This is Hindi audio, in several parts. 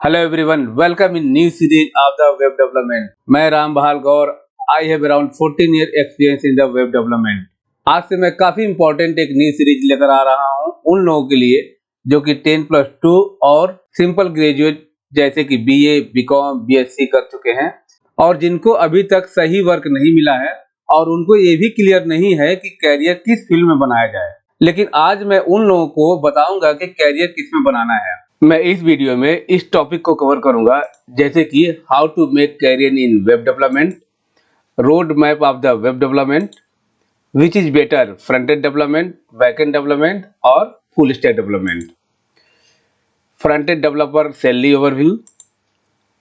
Hello everyone, welcome in new series of the web development. मैं राम बहाल गौर. I have around 14 year experience in the web development. आज से मैं काफी इम्पोर्टेंट एक न्यू सीरीज लेकर आ रहा हूँ उन लोगों के लिए जो कि 10+2 और सिंपल ग्रेजुएट जैसे कि BA, BCom, BSc कर चुके हैं और जिनको अभी तक सही वर्क नहीं मिला है और उनको ये भी क्लियर नहीं है कि कैरियर किस फील्ड में बनाया जाए. लेकिन आज मैं उन लोगों को बताऊंगा कि कैरियर किस में बनाना है. मैं इस वीडियो में इस टॉपिक को कवर करूंगा जैसे कि how to make career in web development, road map of the web development, which is better front end development, back end development और full stack development, front end developer salary overview,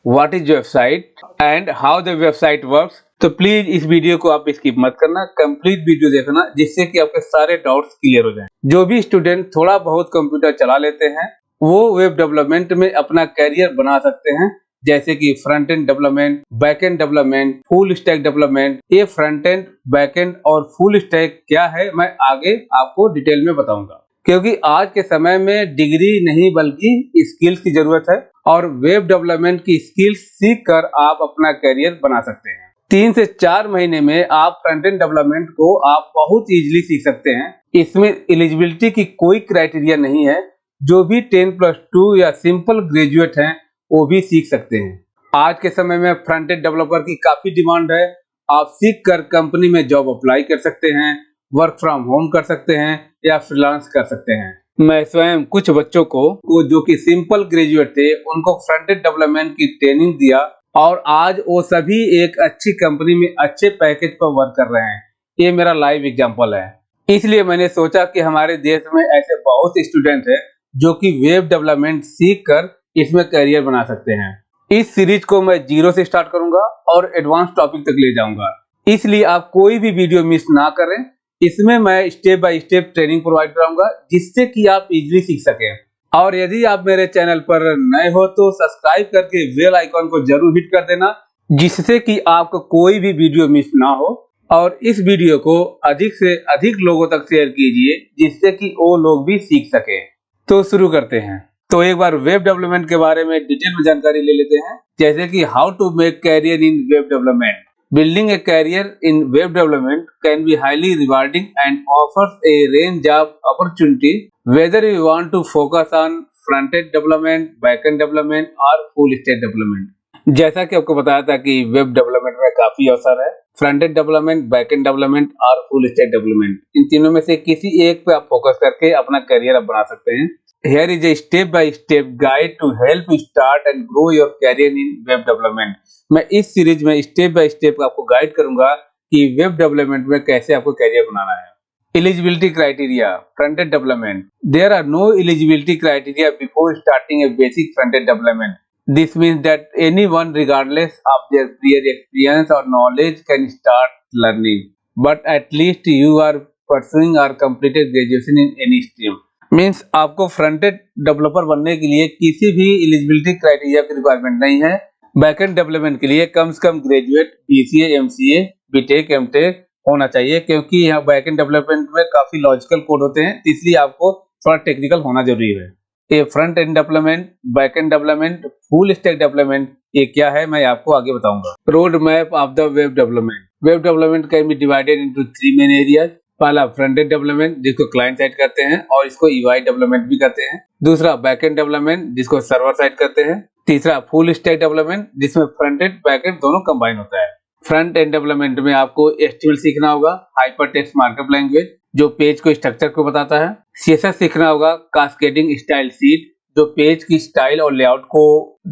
what is website and how the website works. तो प्लीज इस वीडियो को आप स्किप मत करना, कंप्लीट वीडियो देखना जिससे कि आपके सारे डाउट्स क्लियर हो जाएं. जो भी स्टूडेंट थोड़ा बहुत कंप्यूटर चला लेते हैं वो वेब डेवलपमेंट में अपना कैरियर बना सकते हैं जैसे कि front end development, back end development, full stack development. ये फ्रंट एंड, बैक एंड और फुल स्टैक क्या है मैं आगे आपको डिटेल में बताऊंगा, क्योंकि आज के समय में डिग्री नहीं बल्कि स्किल्स की जरूरत है और वेब डेवलपमेंट की स्किल्स सीख कर आप अपना कैरियर बना सकते हैं. 3 से 4 महीने में आप फ्रंट एंड डेवलपमेंट को आप बहुत इजीली सीख सकते हैं. इसमें एलिजिबिलिटी की कोई क्राइटेरिया नहीं है. जो भी 10+2 या सिंपल ग्रेजुएट हैं वो भी सीख सकते हैं. आज के समय में फ्रंट एंड डेवलपर की काफी डिमांड है. आप सीख कर कंपनी में जॉब अप्लाई कर सकते हैं, वर्क फ्रॉम होम कर सकते हैं या फ्रीलांस कर सकते हैं. मैं स्वयं कुछ बच्चों को जो कि सिंपल ग्रेजुएट थे उनको फ्रंट एंड डेवलपमेंट की ट्रेनिंग दिया और आज वो सभी एक अच्छी कंपनी में अच्छे पैकेज पर वर्क कर रहे हैं. ये मेरा लाइव एग्जांपल है. इसलिए मैंने सोचा कि हमारे देश में ऐसे बहुत स्टूडेंट हैं जो कि वेब डेवलपमेंट सीख कर इसमें करियर बना सकते हैं. इस सीरीज को मैं 0 से स्टार्ट करूंगा और एडवांस टॉपिक तक ले जाऊंगा, इसलिए आप कोई भी वीडियो मिस ना करें. इसमें मैं step by step training provide कराऊंगा जिससे कि आप इजीली सीख सकें. और यदि आप मेरे चैनल पर नए हो तो सब्सक्राइब करके बेल आइकॉन को जरूर हिट कर देना जिससे कि आपको कोई भी वीडियो मिस ना हो. और इस वीडियो को अधिक से अधिक लोगों तक शेयर कीजिए जिससे कि वो लोग भी सीख सकें. तो शुरू करते हैं. तो एक बार वेब डेवलपमेंट के बारे में डिटेल में जानकारी ले लेते हैं जैसे कि how to make career in web development. Building a career in web development can be highly rewarding and offers a range of opportunity whether you want to focus on front end development, back end development और फुल स्टैक डेवलपमेंट. जैसा कि आपको बताया था कि वेब डेवलपमेंट में काफी अवसर है. Front end development, back end development और फुल स्टैक डेवलपमेंट, इन तीनों में से किसी एक पे आप फोकस करके अपना करियर आप बना सकते हैं. Here is a step by step guide to help you start and grow your career in web development. मैं इस सीरीज में स्टेप बाय स्टेप आपको गाइड करूंगा कि वेब डेवलपमेंट में कैसे आपको करियर बनाना है. Eligibility criteria front end development. There are no eligibility criteria before starting a basic front end development. This means that anyone regardless of their prior experience or knowledge can start learning, but at least you are pursuing or completed graduation in any stream. Means आपको फ्रंट एंड डेवलपर बनने के लिए किसी भी एलिजिबिलिटी क्राइटेरिया की रिक्वायरमेंट नहीं है. बैक एंड डेवलपमेंट के लिए कम से कम graduate BCA, MCA, BTech, MTech होना चाहिए क्योंकि यहाँ बैक एंड डेवलपमेंट में काफी लॉजिकल कोड होते हैं, इसलिए आपको थोड़ा टेक्निकल होना जरूरी है. ये front end development, back end development, full stack development ये क्या है मैं आपको आगे बताऊंगा. Road map of the web development. Web development can B divided into 3 main areas. पहला फ्रंट एंड डेवलपमेंट जिसको क्लाइंट साइड कहते हैं और इसको UI डेवलपमेंट भी कहते हैं. दूसरा बैक एंड डेवलपमेंट जिसको सर्वर साइड कहते हैं. तीसरा फुल स्टैक डेवलपमेंट जिसमें फ्रंट एंड बैक एंड दोनों कंबाइन होता है. फ्रंट एंड डेवलपमेंट में आपको HTML सीखना होगा, हाइपर टेक्स्ट मार्कअप लैंग्वेज जो पेज को स्ट्रक्चर को बताता है. CSS सीखना होगा, कास्केडिंग स्टाइल शीट जो पेज की स्टाइल और लेआउट को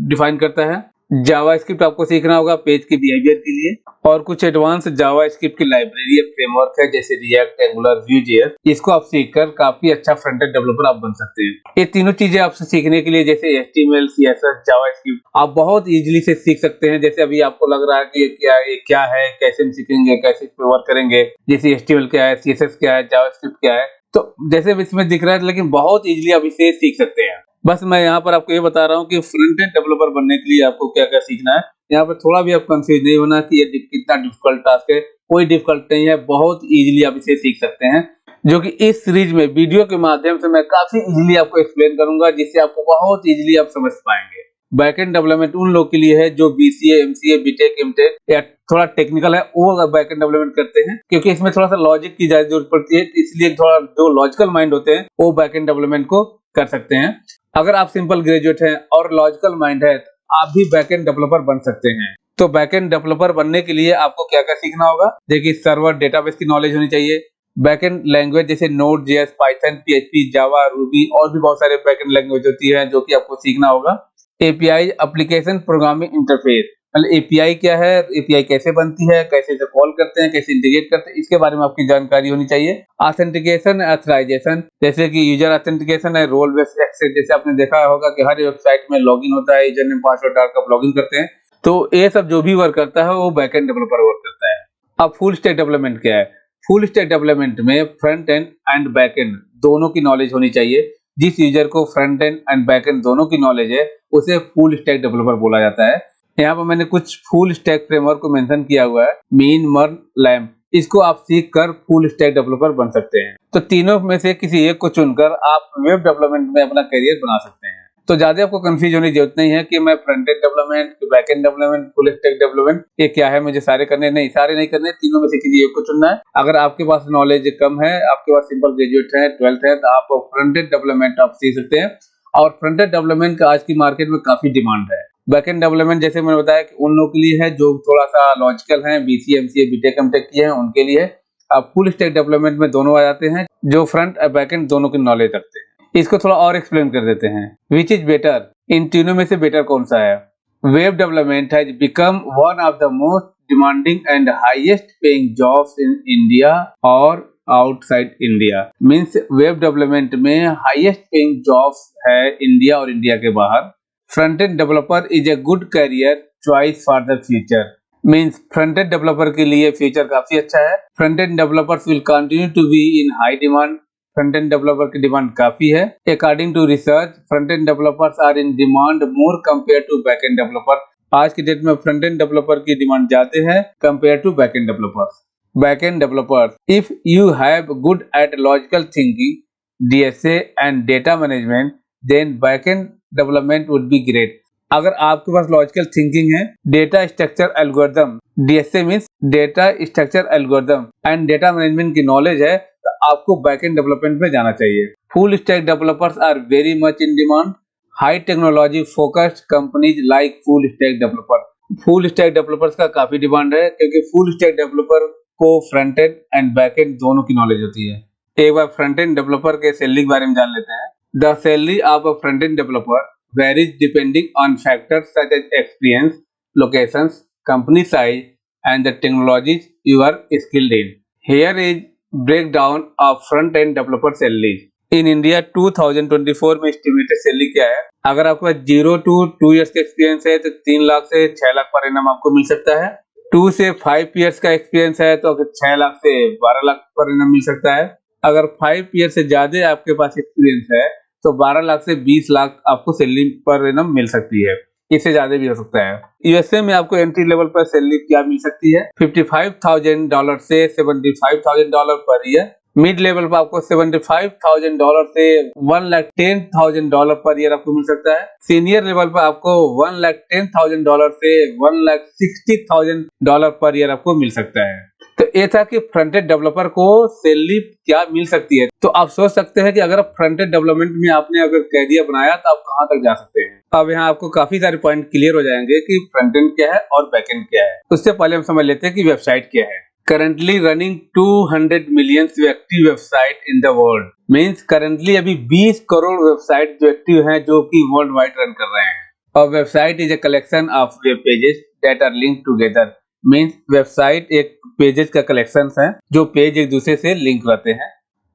डिफाइन करता है. जावास्क्रिप्ट आपको सीखना होगा पेज के बिहेवियर के लिए. और कुछ एडवांस जावास्क्रिप्ट की लाइब्रेरी फ्रेमवर्क है जैसे रिएक्ट, एंगुलर, Vue.js. इसको आप सीखकर काफी अच्छा फ्रंट एंड डेवलपर आप बन सकते हैं. ये तीनों चीजें आपसे सीखने के लिए जैसे HTML, CSS, जावास्क्रिप्ट आप बहुत इजीली से सीख सकते हैं. जैसे अभी आपको लग रहा है कि ये क्या है, कैसे हम सीखेंगे, कैसे इस पे वर्क करेंगे, जैसे HTML क्या है, CSS क्या है, जावास्क्रिप्ट क्या है, तो जैसे इसमें दिख रहा है लेकिन बहुत इजीली आप इसे सीख सकते हैं. बस मैं यहाँ पर आपको ये बता रहा हूँ कि फ्रंट एंड डेवलपर बनने के लिए आपको क्या क्या सीखना है. यहाँ पर थोड़ा भी आप कंफ्यूज नहीं होना कि ये कितना डिफिकल्ट टास्क है. कोई डिफिकल्ट नहीं है, बहुत इजीली आप इसे सीख सकते हैं जो कि इस सीरीज में वीडियो के माध्यम से मैं काफी इजीली आपको एक्सप्लेन करूंगा जिससे आपको बहुत इजीली आप समझ पाएंगे. बैकएंड डेवलपमेंट उन लोग के लिए है जो बीसीए, एमसीए, बीटेक, एमटेक या थोड़ा टेक्निकल है, वो बैकएंड डेवलपमेंट करते हैं, क्योंकि इसमें थोड़ा सा लॉजिक की ज्यादा जरूरत पड़ती है, इसलिए थोड़ा जो लॉजिकल माइंड होते हैं वो बैकएंड डेवलपमेंट को कर सकते हैं। अगर आप सिंपल ग्रेजुएट हैं और लॉजिकल माइंड है तो आप भी बैकएंड डेवलपर बन सकते हैं। तो बैकएंड डेवलपर बनने के लिए आपको क्या क्या सीखना होगा? देखिए, सर्वर डेटाबेस की नॉलेज होनी चाहिए, बैकएंड लैंग्वेज जैसे नोड जेएस, पाइथन, पीएचपी, जावा, रूबी और भी बहुत सारे बैकएंड लैंग्वेज होती है जो कि आपको सीखना होगा। एपीआई, एप्लीकेशन प्रोग्रामिंग इंटरफेस, मतलब एपीआई क्या है, एपीआई कैसे बनती है, कैसे इसे कॉल करते हैं, कैसे इंटीग्रेट करते हैं, इसके बारे में आपकी जानकारी होनी चाहिए। ऑथेंटिकेशन, ऑथराइजेशन, जैसे कि यूजर ऑथेंटिकेशन है, रोल बेस्ड एक्सेस, जैसे आपने देखा होगा कि हर वेबसाइट में लॉगिन होता है, यूजर नेम पासवर्ड डालकर आप लॉगिन करते हैं, तो ये सब जो भी वर्क करता है वो बैकएंड डेवलपर वर्क करता है। अब फुल स्टैक डेवलपमेंट क्या है? फुल स्टैक डेवलपमेंट में front end and back end दोनों की नॉलेज होनी चाहिए। जिस यूजर को front end and back end दोनों की नॉलेज है उसे फुल स्टैक डेवलपर बोला जाता है। यहाँ पर मैंने कुछ फुल स्टैक फ्रेमवर्क को मेंशन किया हुआ है, मीन, मर्न, लैम्प, इसको आप सीख कर फुल स्टैक डेवलपर बन सकते हैं। तो तीनों में से किसी एक को चुनकर आप वेब डेवलपमेंट में अपना करियर बना सकते हैं। तो ज्यादा आपको कंफ्यूज होने की जरूरत नहीं है कि मैं front end development, back end development, full stack development ये क्या है, मुझे सारे करने नहीं, सारे नहीं करने, तीनों में से किसी एक को चुनना है। अगर आपके पास नॉलेज कम है, आपके पास सिंपल ग्रेजुएट है, 12th है, तो आप फ्रंट एंड डेवलपमेंट आप सीख सकते हैं। और फ्रंट एंड डेवलपमेंट का आज की मार्केट में काफी डिमांड है। बैक एंड डेवलपमेंट जैसे मैंने बताया कि उन लोगों के लिए है जो थोड़ा सा लॉजिकल है, बीसीए, एमसीए, बीटेक, एमटेक किए हैं उनके लिए। अब फुल स्टैक डेवलपमेंट में दोनों आ जाते हैं जो फ्रंट और बैक एंड दोनों की नॉलेज रखते हैं। इसको थोड़ा और एक्सप्लेन कर देते हैं। विच इज बेटर, इन तीनों में से बेटर कौन सा है? Web development has become one of the most demanding and highest paying jobs in India और outside India. Means web development में हाईएस्ट पेइंग जॉब्स है इंडिया और इंडिया के बाहर। Front end developer is a good career choice for the future. Means front end developer के लिए फ्यूचर काफी अच्छा है। Front end developers will continue to be in high demand. Front end developer की डिमांड काफी है। According to research, front end developers are in demand more compare to back end developer. आज की डेट में फ्रंट एंड डेवलपर की डिमांड ज्यादा है compare to back end developers. Back end developers, if you have good at logical thinking, DSA and data management, then back end development would be great. अगर आपके पास लॉजिकल थिंकिंग है, data structure algorithm, DSA means data structure algorithm, and data management की नॉलेज है, तो आपको बैकएंड डेवलपमेंट में जाना चाहिए। Full stack developers are very much in demand. High technology focused companies like full stack developer. Full stack developers का काफी डिमांड है क्योंकि फुल स्टैक डेवलपर को front end and back end दोनों की नॉलेज होती है। एक बार फ्रंट एंड डेवलपर के सैलरी के बारे में जान लेते हैं। The salary of a front end developer varies depending on factors such as experience, locations, company size, and the technologies you are skilled in. Here is breakdown of front-end developer salaries. In India 2024 में estimated salary क्या है? अगर आपके पास 0 to 2 years का experience है तो 3 लाख से 6 लाख पर annum आपको मिल सकता है। 2 से 5 years का experience है तो 6 लाख से 12 लाख पर annum मिल सकता है। अगर 5 years से ज्यादा आपके पास experience है तो 12 लाख से 20 लाख आपको सैलरी पर एनम मिल सकती है। इससे ज्यादा भी हो सकता है। यूएसए में आपको एंट्री लेवल पर सैलरी क्या मिल सकती है? $55,000 से $75,000 पर ईयर। मिड लेवल पर आपको $75,000 से $110,000 पर ईयर आपको मिल सकता है। सीनियर लेवल पर आपको $110,000 से $160,000 पर ईयर आपको मिल सकता है। तो ये था कि फ्रंट एंड डेवलपर को सैलरी क्या मिल सकती है। तो आप सोच सकते हैं कि अगर फ्रंट एंड डेवलपमेंट में आपने अगर कैरियर बनाया तो आप कहां तक जा सकते हैं। अब यहाँ आपको काफी सारे पॉइंट क्लियर हो जाएंगे कि फ्रंट एंड क्या है और बैक एंड क्या है। उससे पहले हम समझ लेते हैं कि वेबसाइट क्या है। Currently running 200 million active website in the world. Means currently अभी 20 करोड़ वेबसाइट जो एक्टिव हैं जो कि वर्ल्ड वाइड रन कर रहे हैं। और website is a collection of web pages that are linked together. Means website एक पेजेस का कलेक्शन है जो पेज एक दूसरे से लिंक रहते हैं।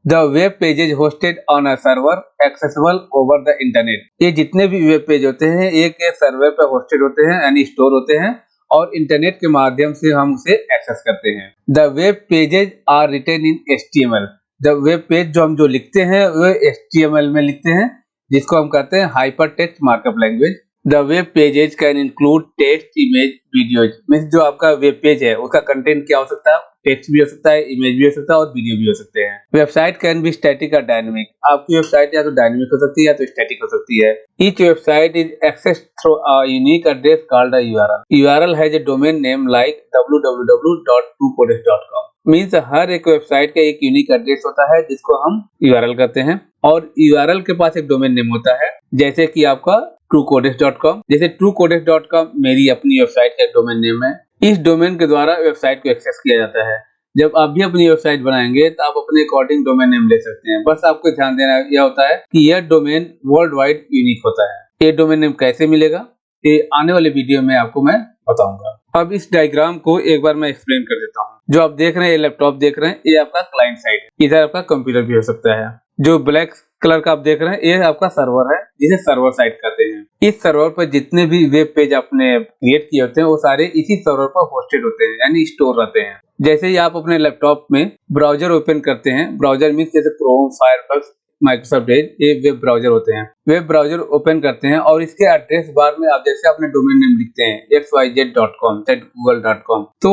The web pages hosted on a server accessible over the internet. ये जितने भी वेब पेज होते हैं एक सर्वर पर होस्टेड होते हैं यानी स्टोर होते हैं और इंटरनेट के माध्यम से हम उसे एक्सेस करते हैं। The web pages are written in HTML। The web page जो हम लिखते हैं वो HTML में लिखते हैं जिसको हम कहते हैं hyper text markup language. The web pages can include text, image, videos. Means जो आपका वेब पेज है उसका कंटेंट क्या हो सकता है? टेक्स्ट भी हो सकता है, इमेज भी हो सकता है और वीडियो भी हो सकते हैं। वेबसाइट कैन बी स्टैटिक और डायनेमिक। आपकी वेबसाइट या तो डायनेमिक हो सकती है या तो स्टैटिक हो सकती है। Each website is access through a unique address called a URL. URL has a domain name like www.truecodex.com। Means हर एक वेबसाइट का एक यूनिक एड्रेस होता है जिसको हम यूआरएल कहते हैं, और यूआरएल के पास एक डोमेन नेम होता है, जैसे कि आपका truecodex.com। जैसे truecodex.com मेरी अपनी वेबसाइट का एक डोमेन नेम है। इस डोमेन के द्वारा वेबसाइट को एक्सेस किया जाता है। जब आप भी अपनी वेबसाइट बनाएंगे तो आप अपने अकॉर्डिंग डोमेन नेम ले सकते हैं। बस आपको ध्यान देना यह होता है कि यह डोमेन वर्ल्ड वाइड यूनिक होता है। ये डोमेन नेम कैसे मिलेगा, ये आने वाले वीडियो में आपको मैं बताऊंगा। अब इस डायग्राम को एक बार मैं एक्सप्लेन कर देता हूँ। जो आप देख रहे हैं, ये लैपटॉप देख रहे हैं, ये आपका क्लाइंट साइड है। इधर आपका कंप्यूटर भी हो सकता है। जो ब्लैक कलर का आप देख रहे हैं, ये आपका सर्वर है, जिसे सर्वर साइड कहते हैं। इस सर्वर पर जितने भी वेब पेज आपने क्रिएट किए होते हैं वो सारे इसी सर्वर पर होस्टेड होते हैं, यानी स्टोर रहते हैं। जैसे ही आप अपने लैपटॉप में ब्राउजर ओपन करते हैं, ब्राउजर मीन्स जैसे क्रोम, फायरफॉक्स, माइक्रोसॉफ्ट एज, ये वेब ब्राउजर होते हैं। वेब ब्राउजर ओपन करते हैं और इसके एड्रेस बार में आप जैसे अपने डोमेन नेम लिखते हैं xyz.com, google.com, तो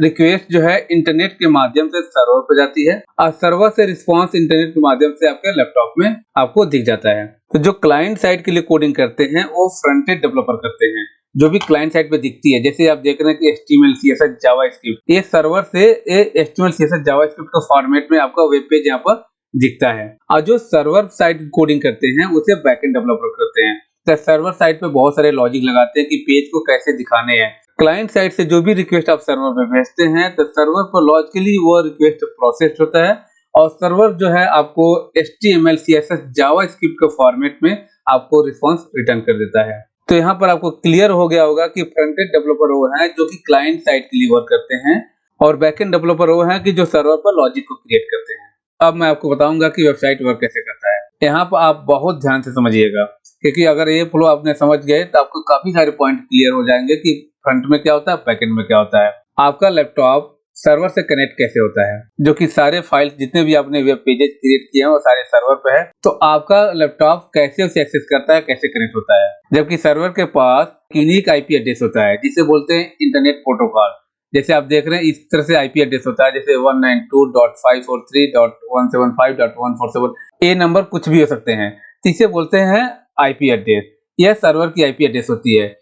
रिक्वेस्ट जो है इंटरनेट के माध्यम से सर्वर पर जाती है और सर्वर से रिस्पांस इंटरनेट के माध्यम से आपके लैपटॉप में आपको दिख जाता है। तो जो क्लाइंट साइड के लिए कोडिंग करते हैं वो फ्रंट एंड डेवलपर करते हैं। जो भी क्लाइंट साइड पे दिखती है, जैसे आप देख रहे हैं कि HTML, CSS, जावास्क्रिप्ट, ये सर्वर से HTML, CSS, जावास्क्रिप्ट का फॉर्मेट में आपका वेब पेज यहाँ पर दिखता है। और जो सर्वर साइड कोडिंग करते हैं उसे बैकएंड डेवलपर करते हैं। तो सर्वर साइड पे बहुत सारे लॉजिक लगाते हैं कि पेज को कैसे दिखाने हैं। क्लाइंट साइड से जो भी रिक्वेस्ट आप सर्वर पे भेजते हैं तो सर्वर पर लॉजिकली वो रिक्वेस्ट प्रोसेस होता है और सर्वर जो है आपको HTML, CSS, जावास्क्रिप्ट के फॉर्मेट में आपको रिस्पांस रिटर्न कर देता है। तो यहाँ पर आपको क्लियर हो गया होगा कि फ्रंट एंड डेवलपर वो हैं जो कि क्लाइंट साइड के लिए वर्क करते हैं और बैकएंड डेवलपर वो हैं कि जो सर्वर पर लॉजिक को क्रिएट करते हैं। अब मैं आपको बताऊंगा कि वेबसाइट वर्क कैसे करता है। यहाँ पर आप बहुत ध्यान से समझिएगा, क्योंकि अगर ये फ्लो आपने समझ गए तो आपको काफी सारे पॉइंट क्लियर हो जाएंगे कि फ्रंट में क्या होता है, बैकएंड में क्या होता है। आपका लैपटॉप सर्वर से कनेक्ट कैसे होता है, जो कि सारे फाइल्स जितने भी आपने वेब पेजेस क्रिएट किए हैं वो सारे सर्वर पे है। तो आपका लैपटॉप कैसे उसे एक्सेस करता है, कैसे कनेक्ट होता है, जबकि सर्वर के पास यूनिक आईपी एड्रेस होता है जिसे बोलते हैं इंटरनेट प्रोटोकॉल। जैसे आप देख रहे हैं इस तरह से आईपी एड्रेस होता है, जैसे 192.543.175.147। ये नंबर कुछ भी हो सकते हैं, इसे बोलते हैं आईपी एड्रेस। यह सर्वर की आईपी एड्रेस होती है।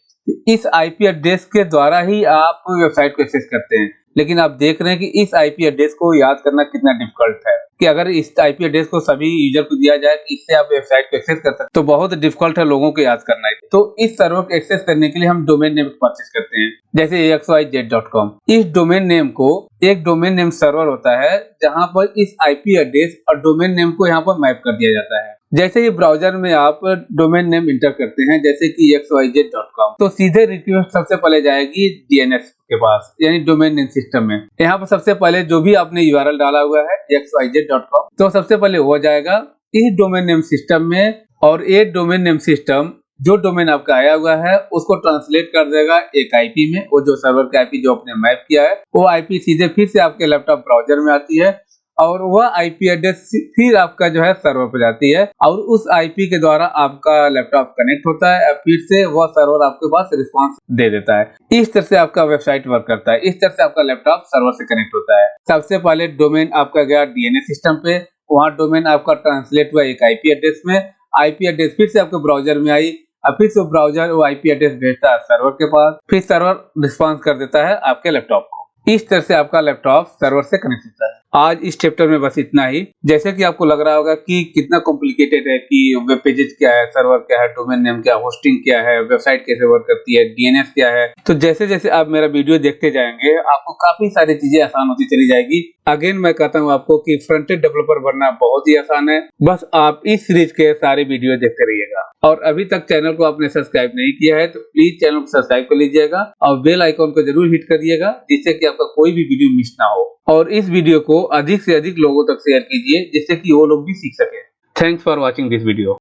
इस आईपी एड्रेस के द्वारा ही आप वेबसाइट को एक्सेस करते हैं। लेकिन आप देख रहे हैं कि इस आईपी एड्रेस को याद करना कितना डिफिकल्ट है, कि अगर इस आईपी एड्रेस को सभी यूजर को दिया जाए कि इससे आप वेबसाइट को एक्सेस कर सकते हैं तो बहुत डिफिकल्ट है लोगों को याद करना है। तो इस सर्वर को एक्सेस करने के लिए हम डोमेन नेम परचेस करते हैं, जैसे xyz.com। इस डोमेन नेम को एक डोमेन नेम सर्वर होता है जहां पर इस आईपी एड्रेस और डोमेन नेम को यहाँ पर मैप कर दिया जाता है। जैसे ही ब्राउजर में आप डोमेन नेम इंटर करते हैं जैसे कि xyz.com, तो सीधे रिक्वेस्ट सबसे पहले जाएगी DNS के पास, यानी डोमेन नेम सिस्टम में। यहाँ पर सबसे पहले जो भी आपने URL डाला हुआ है xyz.com, तो सबसे पहले वो जाएगा इस डोमेन नेम सिस्टम में, और ये डोमेन नेम सिस्टम जो डोमेन आपका आया हुआ है उसको ट्रांसलेट कर देगा एक आईपी में। वो जो सर्वर का आईपी जो आपने मैप किया है वो आईपी सीधे फिर से आपके लैपटॉप ब्राउजर में आती है और वह आईपी एड्रेस फिर आपका जो है सर्वर पर जाती है और उस आईपी के द्वारा आपका लैपटॉप कनेक्ट होता है। फिर से वह सर्वर आपके पास रिस्पांस दे देता है। इस तरह से आपका वेबसाइट वर्क करता है। इस तरह से आपका लैपटॉप सर्वर से कनेक्ट होता है। सबसे पहले डोमेन आपका गया DNS सिस्टम पे, वहाँ डोमेन आपका ट्रांसलेट हुआ एक आईपी एड्रेस में। आईपी एड्रेस फिर से आपके ब्राउजर में आई, अब फिर से ब्राउजर वो आईपी एड्रेस भेजता है सर्वर के पास, फिर सर्वर रिस्पांस कर देता है आपके लैपटॉप को। इस तरह से आपका लैपटॉप सर्वर से कनेक्ट होता है। आज इस चैप्टर में बस इतना ही। जैसे कि आपको लग रहा होगा कि कितना कॉम्प्लिकेटेड है कि वेब पेजेस क्या है, सर्वर क्या है, डोमेन नेम क्या है, होस्टिंग क्या है, वेबसाइट कैसे वर्क करती है, DNS क्या है, तो जैसे जैसे आप मेरा वीडियो देखते जाएंगे आपको काफी सारी चीजें आसान होती चली जाएगी। अगेन मैं कहता हूँ आपको कि फ्रंट एंड डेवलपर बनना बहुत ही आसान है। बस आप इस सीरीज के सारे वीडियो देखते रहिएगा। और अभी तक चैनल को आपने सब्सक्राइब नहीं किया है तो प्लीज चैनल को सब्सक्राइब कर लीजिएगा और बेल आइकॉन को जरूर हिट कर दिएगा, जिससे कि आपका कोई भी वीडियो मिस ना हो। और इस वीडियो को अधिक से अधिक लोगों तक शेयर कीजिए जिससे कि वो लोग भी सीख सके। Thanks for watching this video.